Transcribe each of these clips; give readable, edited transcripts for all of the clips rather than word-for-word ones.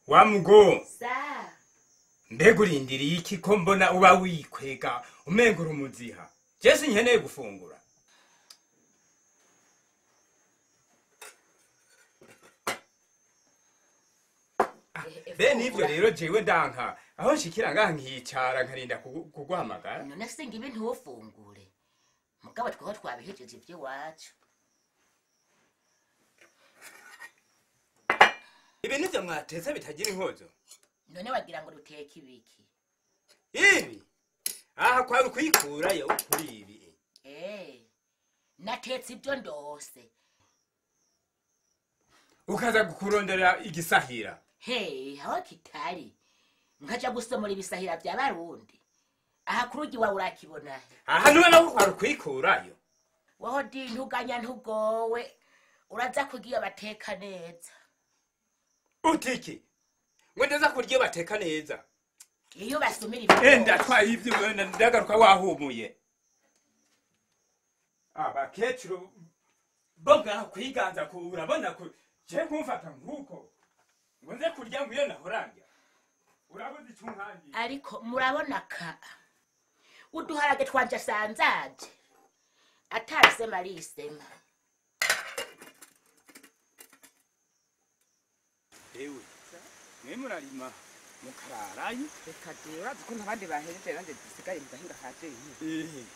Wamugo. Sa. Mbega urindiriye iki ko mbona uba wikwega umenga uri umuziha. Jesi nkeneye gufungura. Be nivyo rero jewe ndanka aho nshikira ngaha nkicara nkarinda kuguhamagara. None singa ibintu wofungure. Mugabo twaho twabihejeje ivyo wacu. Ibi nivyo mwatetse bitagira inkozo. None wagira ngo ruteke ibiki? Ibi. Aha kwari kwikurayo kuri ibi. Natetse ibyo ndose. Ukaza gukurondera igisahira. Hawa kitari. Nkaja gusomora ibisahira bya Barundi. Aha kurugi wa urakibona. Aha niwe nawe kwari kwikurayo. Waho di ntuganya ntugowe. Uraza kugiye bateka neza. Utiki. Ngwendeza kuryo bateka neza. Iyo basumira ibyo. Enda twaye ivyo ndagaruka wahumuye. Abakecuru boga kwiganza ko urabona ko je kumfata nkuko. Ngonze kurya nguye nahoranja. Urabuze icunkangi. Ariko murabona ka. Uduharage twanje sanzaje. Atarse marisema. Ewe. Nemurarima mukararayo. Reka je urazi ko nabandi bahereje nande disigaye mugahinga kaje iyi.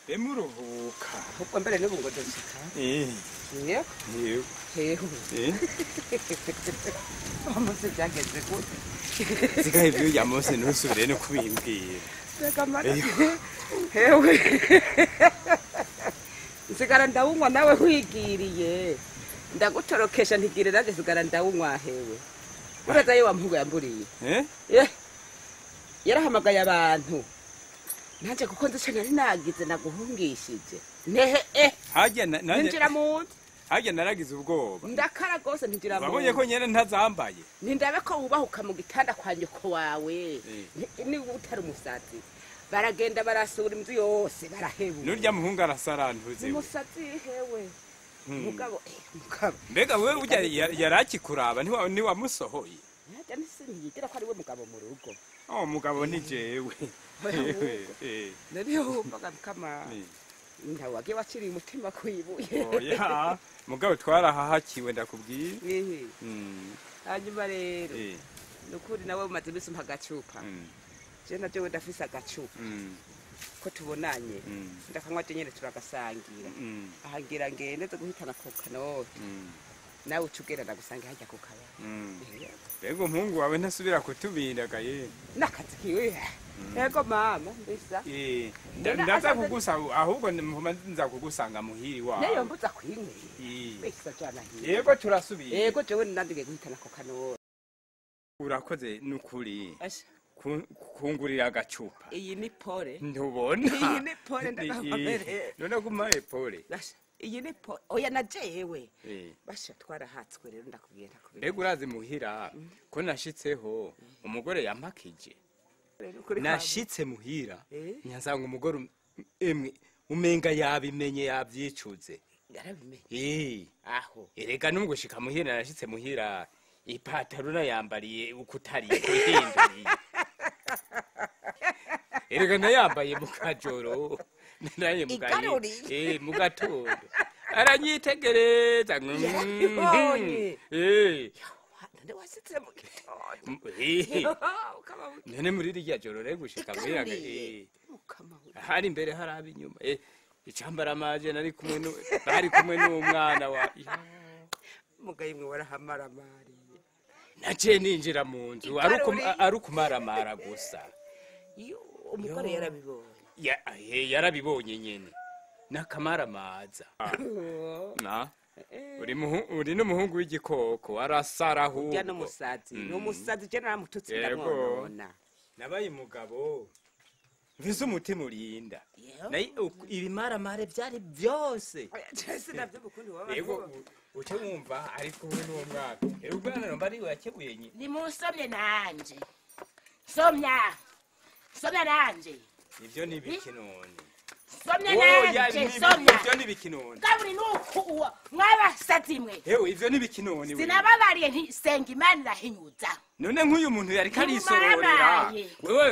Emuruhuka. Ubwo mbere n'ubu ngo ndashika. Yego. Yego. Heho. Amose byageze gute. Sigaye ibyo yamose nusubire no kubimbwira. Reka mara. Hewe. Sigara ndawunywa nawe wigiriye. Ndagutorokesha ntigire nande sigara ndawunywa hewe. Uraza yo wampugo yamburiye. Yarahamagaye abantu. Nanje kuko nzi nari nagize naguhungishije. Nehe Hajya ninjira mu Hajya naragize ubwoba. ndakara gose ninjira mu Babonye ko nyene ntazambaye. Nindabe ko wubahuka mu gitanda kwa nyoko wawe. Ni utari umusazi. Baragenda barasura inzu yose barahebu. Nurya muhungu arasarantuze. Umusazi hewe. Mugabo Mbega wewe ujya yarakikuraba ntiwamusohoye. Ntajya nisiyigira ko ari we mugabo mu rugo. Mugabo ni jewe. Nari humbaga kama ndawe wagiye waciriye umutima kwibuye. Oya, mugabo twarahahakiwe ndakubwiye. Hanyuma rero nukuri nawe umaze ibisi umpa agacupa. Je na jewe ndafise agacupa. Ko tubonanye ndakanywa je nyene turagasangira. Ahangira ngende zo guhitana ku kanoti. Nawe ucugera ndagusanga hajya ku kabari. Bego mpungu wawe ntasubira kutubindagaye. Nakazi kiwe. Ego mama mbisa. Ndaza kugusa ahubwo nza kugusanga muhiri wawe. Neyo mbuza kwinwe. Mbisa cyana hiye. Yego turasubiye. Yego jewe nandige guhitana ku kanoti. Urakoze nukuri. Kungurira agacupa. Iyi ni pole. Ntubona. Iyi ni pole ndakabere. None gumaye pole. Iyi ni pole. Oya najewe. Basha twarahatswe rero ndakubwira ko. Mbega urazi muhira ko nashitseho umugore yampakije. Nashitse muhira. Nyansanga umugore emwe umenga yabimenye yavyicuze. Yarabimenye. Aho. Erega numugushika muhira nashitse muhira. Ipataruna yambariye ukutari kuhinduriye. Erega nayambaye mu kajoro. Naye mugaye. Mu gatondo. Aranyitegereza. Nde wasitse mu gitondo. Nene muri rya joro rero gushika muhira. Hari imbere hari abinyuma. Icambara amaje nari kumwe n'umwana wa. Mugaye mwe warahamara. Naciye ninjira mu nzu ari ukumaramara gusa. Umugore yarabibonye. Yarabibonye nyene. Nakamaramaza. Uri n'umuhungu w'igikoko arasaraho. Ujya n'umusazi. N'umusazi je naramututse ndamubona. Nabaye umugabo. Mvise umutima urinda. Ibimaramare byari byose. Jese navyo bukundi waba. Yego uce wumva ariko we n'umwana. Ubwana nomba ari yakebuye nyine. Ni musomye nanje. Somya nanje. Ivyo ni biki none? somya oya nanje somya ivyo ni bikinoni kaburi nuko uwo mwabasazi mwe hewe ivyo ni bikinoni sinababariye nti senga imana irahinyuza none nk'uyu muntu yari karisororera Murabaye. wewe